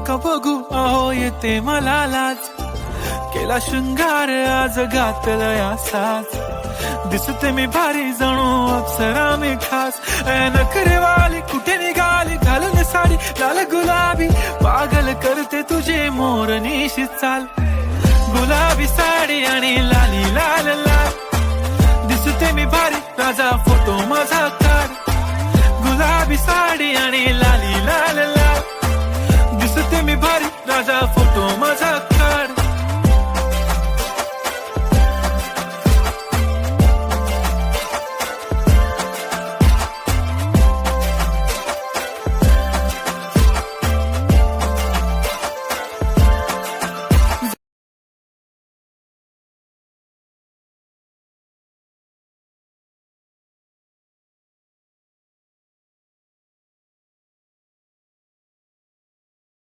का बघू अहो येते मला लाज, केला शृंगार आज घातलाय असाच, दिसते मी भारी जणू अप्सरा मी खास, नखरेवाली कुठे निघाली घालून साडी लाल गुलाबी, पागल करते तुझे मोरनीशी चाल, गुलाबी साडी आणि लाली लाल लाल, दिसते मी भारी राजा फोटो माझा काढ, गुलाबी साडी आणि लाली लाल लाल, दिसते मी भारी राजा फोटो